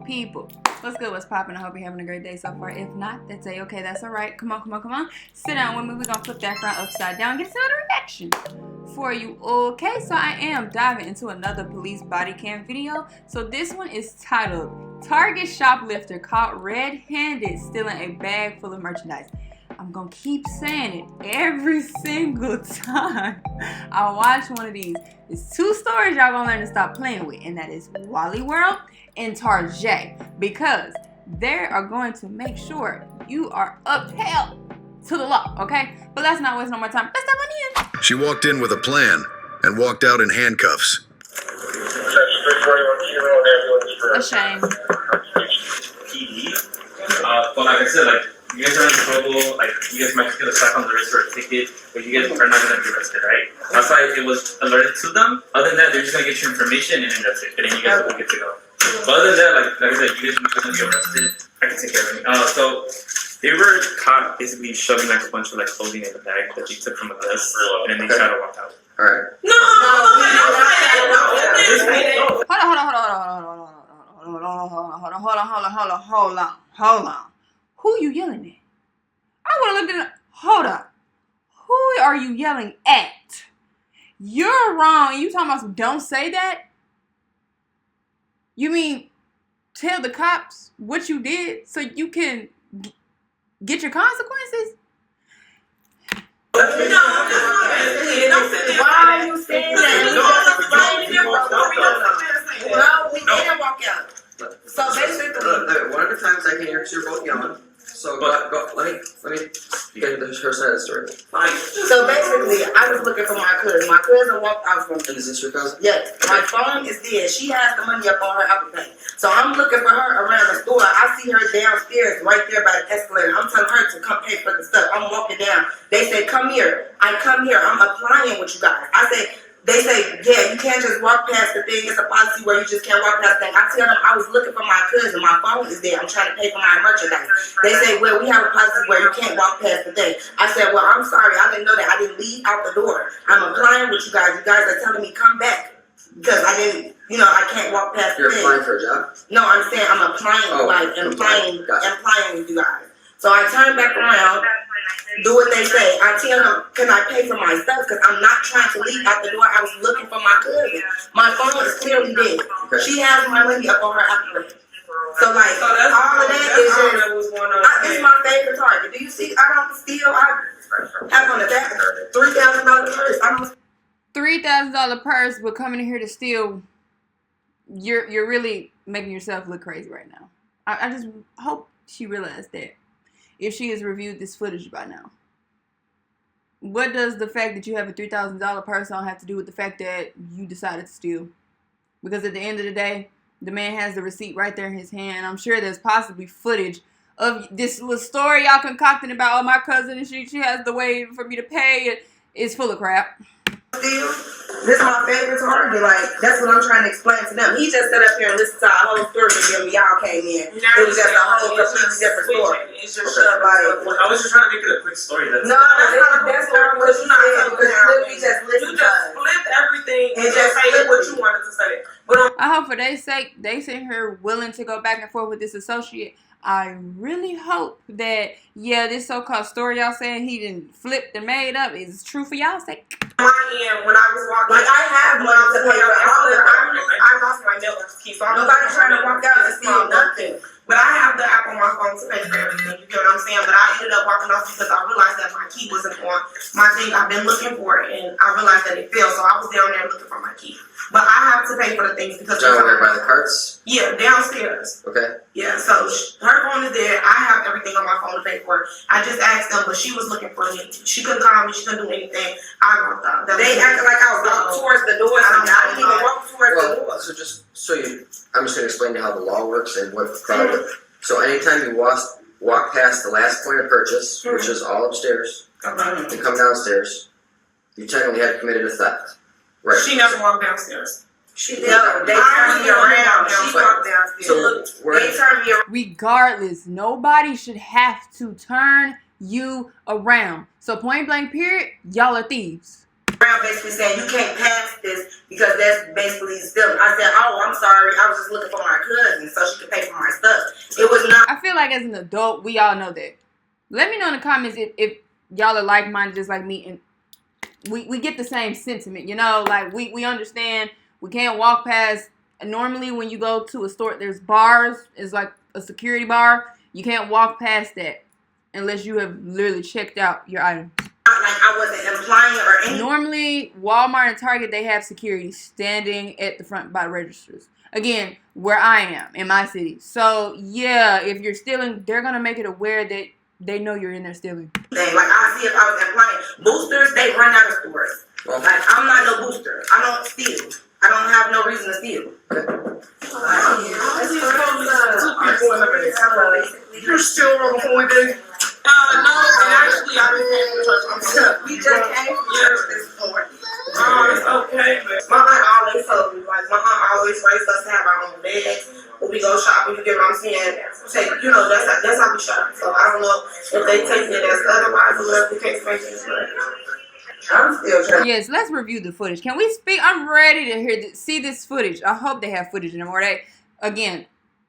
people. What's good? What's poppin'? I hope you're having a great day so far. If not, that's okay. That's all right. Come on. Sit down with me. We're gonna flip that front upside down. Get another reaction for you. Okay, so I am diving into another police body cam video. So this one is titled "Target Shoplifter Caught Red-Handed Stealing a Bag Full of Merchandise." I'm gonna keep saying it every single time I watch one of these. There's two stories y'all gonna learn to stop playing with, and that is Wally World and Target, because they are going to make sure you are upheld to the law, okay? But let's not waste no more time. Let's step on in. She walked in with a plan and walked out in handcuffs. A shame. But like I said, like, you guys are in trouble, like, you guys might get a slap on the wrist or a ticket, but you guys are not going to be arrested, right? That's why it was alerted to them. Other than that, they're just going to get your information and then that's it. And then you guys will get to go. But other than that, like I said, you guys are going to be arrested. I can take care of it. So they were caught basically shoving like a bunch of like clothing in the bag that they took from a bus, and then they tried to walk out. Alright. Hold on. Who you yelling at? I would have looked at it. Hold up. Who are you yelling at? You're wrong. You talking about some don't say that? You mean tell the cops what you did so you can get your consequences? Why are you saying that? No, we didn't walk out. So basically, one of the times I can hear you're both yelling. So let me get her side of the story. So basically, I was looking for my cousin. My cousin walked out from me. And is this your cousin? Yes. My phone is dead. She has the money up on her Apple Pay. So I'm looking for her around the store. I see her downstairs right there by the escalator. I'm telling her to come pay for the stuff. I'm walking down. They say, come here. I come here. I'm applying with you guys. They say, yeah, you can't just walk past the thing. It's a policy where you just can't walk past the thing. I tell them I was looking for my cousin. My phone is there. I'm trying to pay for my merchandise. They say, well, we have a policy where you can't walk past the thing. I said, well, I'm sorry. I didn't know that. I didn't leave out the door. I'm applying with you guys. You guys are telling me come back because I didn't, I can't walk past the thing. You're applying for a job? No, I'm saying I'm applying, applying with you guys. So I turn back around, do what they say. I tell them, can I pay for my stuff? Because I'm not trying to leave out the door. I was looking for my cousin. My phone is clearly dead. Okay. She has my money up on her Apple Pay. So like, all of that is just, it's my favorite Target. Do you see, I don't steal, I have on the back $3,000 purse. $3,000 purse, but coming in here to steal, you're really making yourself look crazy right now. I just hope she realized that. If she has reviewed this footage by now. What does the fact that you have a $3,000 purse on have to do with the fact that you decided to steal? Because at the end of the day, the man has the receipt right there in his hand. I'm sure there's possibly footage of this little story y'all concocting about, oh, my cousin, and she has the way for me to pay. It's full of crap. This is my favorite Target. Like, that's what I'm trying to explain to them. He just sat up here and listened to our whole story when y'all came in. It was just a whole completely different story. It's just I was just trying to make it a quick story. That's not what you said. Because you just listened to us. Flip everything and just say what you wanted to say. I hope for their sake, they sit here willing to go back and forth with this associate. I really hope that, this so-called story y'all saying he didn't flip and made up is true for y'all's sake. My end, when I was walking, like I have money to pay for I lost my mailbox key, so I'm nobody's trying to walk out and steal nothing. But I have the app on my phone to pay for everything. You get what I'm saying? But I ended up walking off because I realized that my key wasn't on my thing. I've been looking for it, and I realized that it failed. So I was down there looking for my key. But I have to pay for the things because down there by the carts? Yeah, downstairs. Okay. Yeah, so her phone is there. I have everything on my phone to pay for it. I just asked them, but she was looking for me. She couldn't call me. She couldn't do anything. I walked out. They acted like I was walking towards the door. I didn't even walk towards the door. I'm just going to explain to you how the law works and what the problem is. So anytime you walk past the last point of purchase, which is all upstairs, and come downstairs, you technically have committed a theft. Right. She never walked downstairs. She did. No, they turned me around. She walked downstairs. So they turned me around. Regardless, nobody should have to turn you around. So point blank period, y'all are thieves. Brown basically saying you can't pass this because that's basically stealing. I said, oh, I'm sorry. I was just looking for my cousin so she could pay for my stuff. It was not. I feel like as an adult, we all know that. Let me know in the comments if y'all are like-minded just like me, and we get the same sentiment, you know? Like, we understand we can't walk past. Normally, when you go to a store, there's bars. It's like a security bar. You can't walk past that unless you have literally checked out your item. Like I wasn't implying or anything. Normally, Walmart and Target, they have security standing at the front by registers. Again, where I am, in my city. So, yeah, if you're stealing, they're going to make it aware that they know you're in there stealing. Like, I see if I was implying. Boosters, they run out of stores. Well, Like, I'm not no booster. I don't steal. I don't have no reason to steal. You're still on the holy day? No, and actually, I didn't came to church. We just came from church this morning. Oh, it's okay, but my aunt always told me, like, my aunt always raised us to have our own bags. When we go shopping, you get what I'm saying? Take, you know, that's how we shop. So I don't know if they take it as otherwise or whatever the case may be. I'm still trying. Yes, let's review the footage. Can we speak? I'm ready to see this footage. I hope they have footage in them. Or they, again,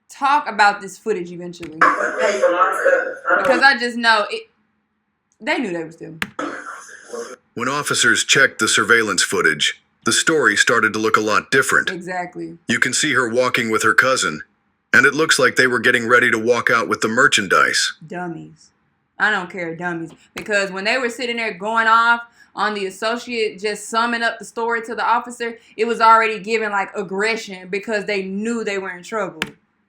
talk about this footage eventually. Pay for my stuff. Because I just know they knew they were stealing. When officers checked the surveillance footage, the story started to look a lot different. Exactly. You can see her walking with her cousin, and it looks like they were getting ready to walk out with the merchandise. Dummies. I don't care, dummies. Because when they were sitting there going off on the associate, just summing up the story to the officer, it was already giving like aggression because they knew they were in trouble.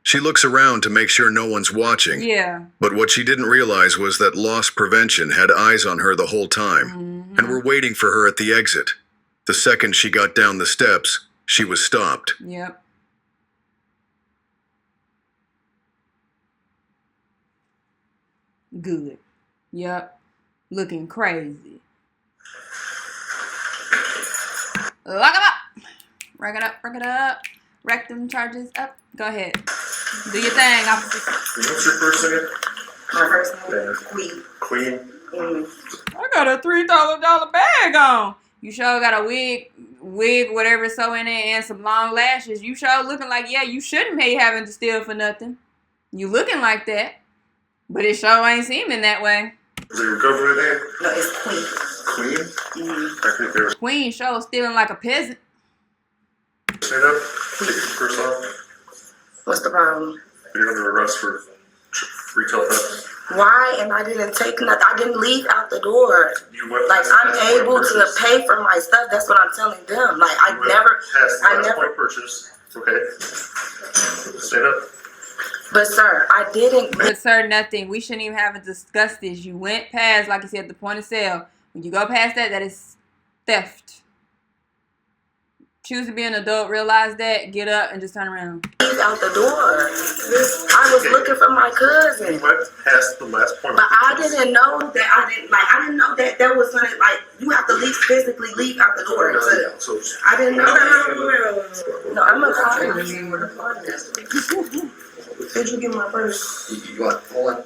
She looks around to make sure no one's watching. Yeah. But what she didn't realize was that loss prevention had eyes on her the whole time, and were waiting for her at the exit. The second she got down the steps, she was stopped. Yep. Good. Yep. Looking crazy. Lock it up. Rack it up. Rack it up. Rack them charges up. Go ahead. Do your thing, officer. What's your first name? My first name is Queen. Queen. I got a $3,000 bag on. You sure got a wig, whatever so in it, and some long lashes. You sure looking like, yeah, you shouldn't be having to steal for nothing. You looking like that. But it sure ain't seeming that way. Is it your government name? No, it's Queen. Queen? I think there's. Queen sure stealing like a peasant. Say that? Take it first off. What's the problem? You're under arrest for retail theft. Why? And I didn't take nothing. I didn't leave out the door. You went Like, past I'm the last point of able to purchase. pay for my stuff. That's what I'm telling them. Like, You went past the I last never- point of purchase. Okay. Stand up. But sir, I didn't. But sir, nothing. We shouldn't even have to discuss this. You went past, like you said, the point of sale. When you go past that, that is theft. Choose to be an adult, realize that, get up, and just turn around. Leave out the door. I was looking for my You cousin. went past the last point of But I purchase. didn't know that I didn't know that there was something like you have to physically leave out the door. So I didn't know that. No, I'm a call you. Did you get my purse? You want, hold on.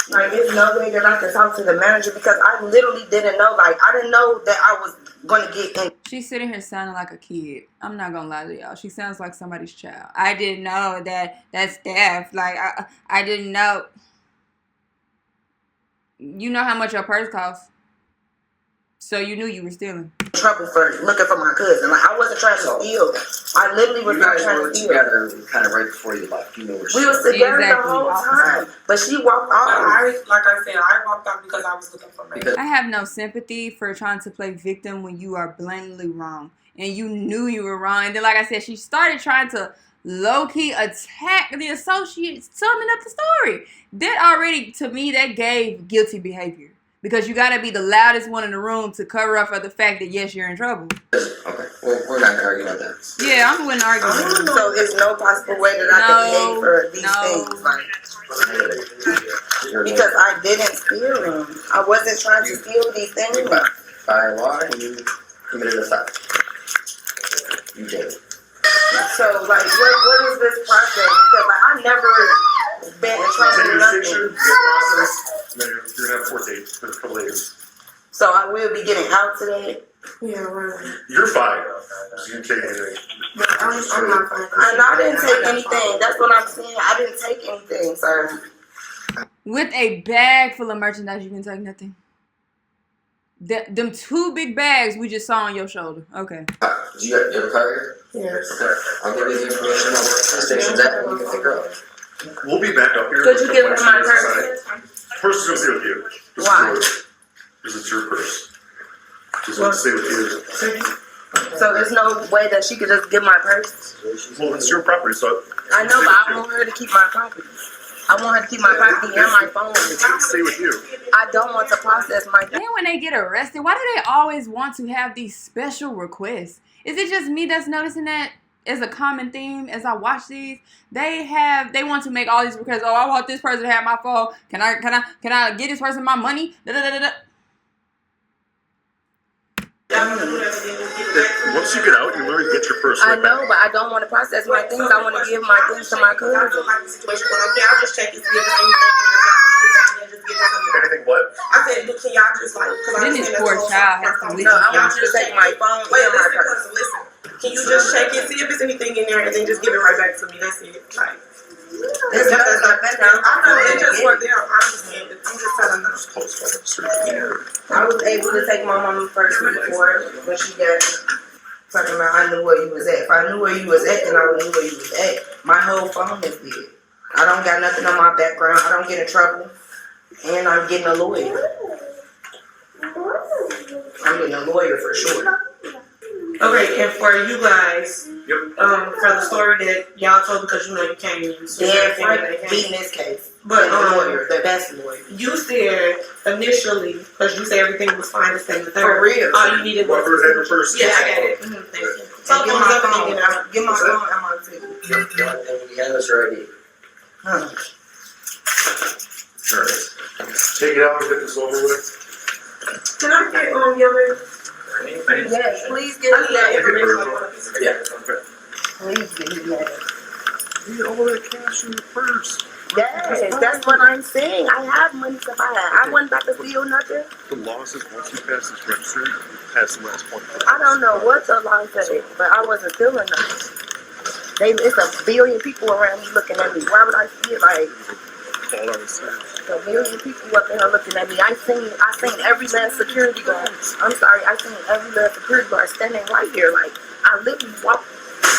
Like, there's no way that I can talk to the manager because I literally didn't know. Like, I didn't know that I was going to get in. She's sitting here sounding like a kid. I'm not gonna lie to y'all. She sounds like somebody's child. I didn't know that that's theft. Like, I didn't know. You know how much your purse costs. So you knew you were stealing. Trouble for looking for my cousin. Like, I wasn't trying to steal. I literally was You not guys trying were to steal. together kind of right before you left. You knew where she We was was. together Exactly. the whole time. But she walked off. Like I said, I walked out because I was looking for my. I have no sympathy for trying to play victim when you are blatantly wrong. And you knew you were wrong. And then, like I said, she started trying to low-key attack the associate, summing up the story. That already, to me, that gave guilty behavior. Because you got to be the loudest one in the room to cover up for the fact that, yes, you're in trouble. Okay, well, we're not going to argue about that. Yeah, I'm going to argue with you. So there's no possible way that I can pay for these things. Like, because I didn't steal them. I wasn't trying to steal these things. By law, you committed a theft. You did. So, like, what is this process? Because, like, I never been in Take trouble or your nothing. station, get processed, and then you're gonna have a court date for a couple days. So I will be getting out today. Yeah, right. You're fine. So you can take anything. I'm not fine. And I didn't take anything. That's what I'm saying. I didn't take anything, sir. With a bag full of merchandise, you can take nothing. Them 2 big bags we just saw on your shoulder. Okay. Do you have a card here? Yes. Okay. I'll give you the information on where the station's at and you can figure out. We'll be back up here. Could you give me my purse? Purse is gonna stay with you. Just Why? because it's your purse. Just want to stay with you. So there's no way that she could just give my purse? Well, it's your property, so. I know, but I want her to keep my property. I want her to keep my property and my phone. It's gonna stay with you. I don't want to process my. Then when they get arrested, why do they always want to have these special requests? Is it just me that's noticing that as a common theme as I watch these? They want to make all these requests. Oh, I want this person to have my phone. Can I get this person my money? Da, da, da, da, da. Once you get out, you literally get your purse I right know, back. but I don't want to process my things. I want to give my things to my cousin. I don't like the situation, but okay, I'll just check and see if there's anything in there that I want to do that and then just give it to me. Anything what? I said, look, can y'all just like, because I Then understand this poor that's child has to No, I want you to take my phone Wait, and my listen, purse. listen. Can you just check it, see if there's anything in there, and then just give it right back to me? That's it. Like, That's not better. I know it just worked out. I'm just telling them. I was able to take my mama's purse before when she got talking about I knew where you was at. If I knew where you was at, then I would knew where you was at. My whole phone is dead. I don't got nothing on my background. I don't get in trouble. And I'm getting a lawyer. I'm getting a lawyer for sure. Okay, and for you guys, for the story that y'all told because you know you came in. So Dan Frank beating this case. But the lawyer, the best lawyer. you said initially, because you said everything was fine to say the third. For real. All you needed was Whoever had your purse. Yeah, I got it. Thank you. So get my phone. Get my phone and my ticket. And you have this already. Huh. Sure. Take it out and get this over with. Can I get your Yes, please get I his need that name. information. Yeah. Okay. Please get his name. You get all that cash in your purse. Yes, that's what I'm saying. I have money to buy. I wasn't about to steal nothing. The law says once you pass this register, you pass the last point. I don't know what the law said, but I wasn't stealing nothing. It's a billion people around me looking at me. Why would I feel like All I was saying. a million people up there looking at me? I seen every last security guard. I'm sorry, I seen every last security guard standing right here. Like, I literally walked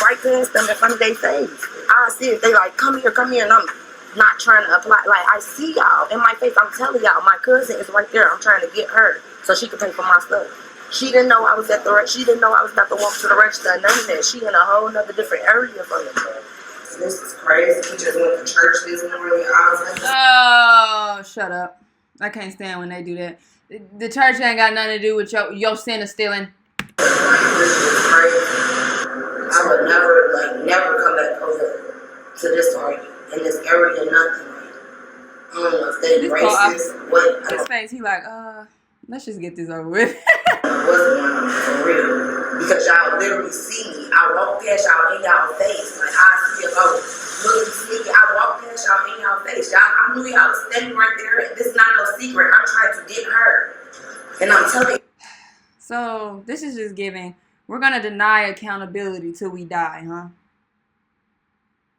right past them in front of their face. I see it. They like, come here, and I'm not trying to apply. Like, I see y'all in my face. I'm telling y'all, my cousin is right there. I'm trying to get her so she can pay for my stuff. She didn't know I was at the. She didn't know I was about to walk to the register. None of that. She in a whole nother different area from me. This is crazy. We just went to church this morning. Oh, shut up. I can't stand when they do that. The church ain't got nothing to do with your sin of stealing. This is crazy. I would never come back over to this party in this area. Nothing. I don't know if they This racist. What? His face, he like, let's just get this over with. Wasn't for real. Because y'all literally see me. I walk past y'all in y'all face. Like, I see a looking sneaky. I walk past y'all in y'all face. I knew y'all was standing right there. This is not no secret. I'm trying to get her. And I'm telling you. So, this is just giving. We're going to deny accountability till we die, huh?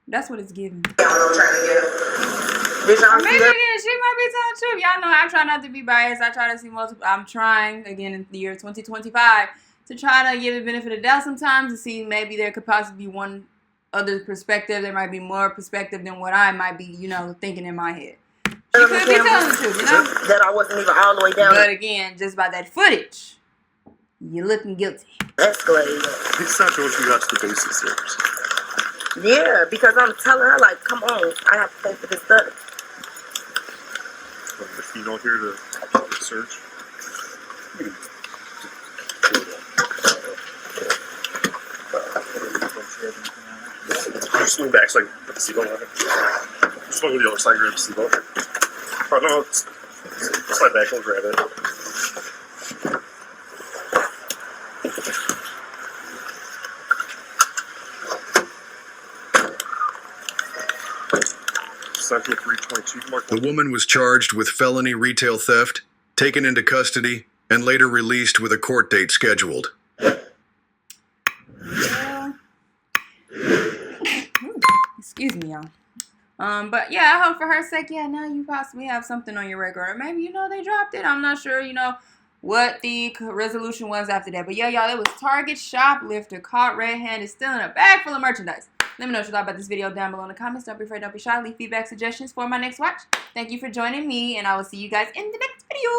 That's what it's giving. Y'all I'm trying to get her. Did y'all Maybe see that? again, she might be telling the truth. Y'all know I try not to be biased. I try to see multiple. I'm trying, again, in the year 2025, to try to give the benefit of the doubt sometimes to see maybe there could possibly be one other perspective. There might be more perspective than what I might be, thinking in my head. She could be telling the truth, That I wasn't even all the way down. But again, just by that footage, you're looking guilty. Escalated. It's not what you got to the basis here. Yeah, because I'm telling her, like, come on, I have to pay for this stuff. If you don't hear the search. Just swing back so I can put the seatbelt on it. Just swing with the other side, grab the seatbelt. Oh, no, slide back, I'll grab it. Suck it The woman was charged with felony retail theft, taken into custody, and later released with a court date scheduled. Yeah. Excuse me, y'all. But yeah, I hope for her sake, yeah, now you possibly have something on your record. Or maybe, they dropped it. I'm not sure, what the resolution was after that. But yeah, y'all, it was Target shoplifter caught red-handed stealing a bag full of merchandise. Let me know what you thought about this video down below in the comments. Don't be afraid, don't be shy. Leave feedback, suggestions for my next watch. Thank you for joining me, and I will see you guys in the next video.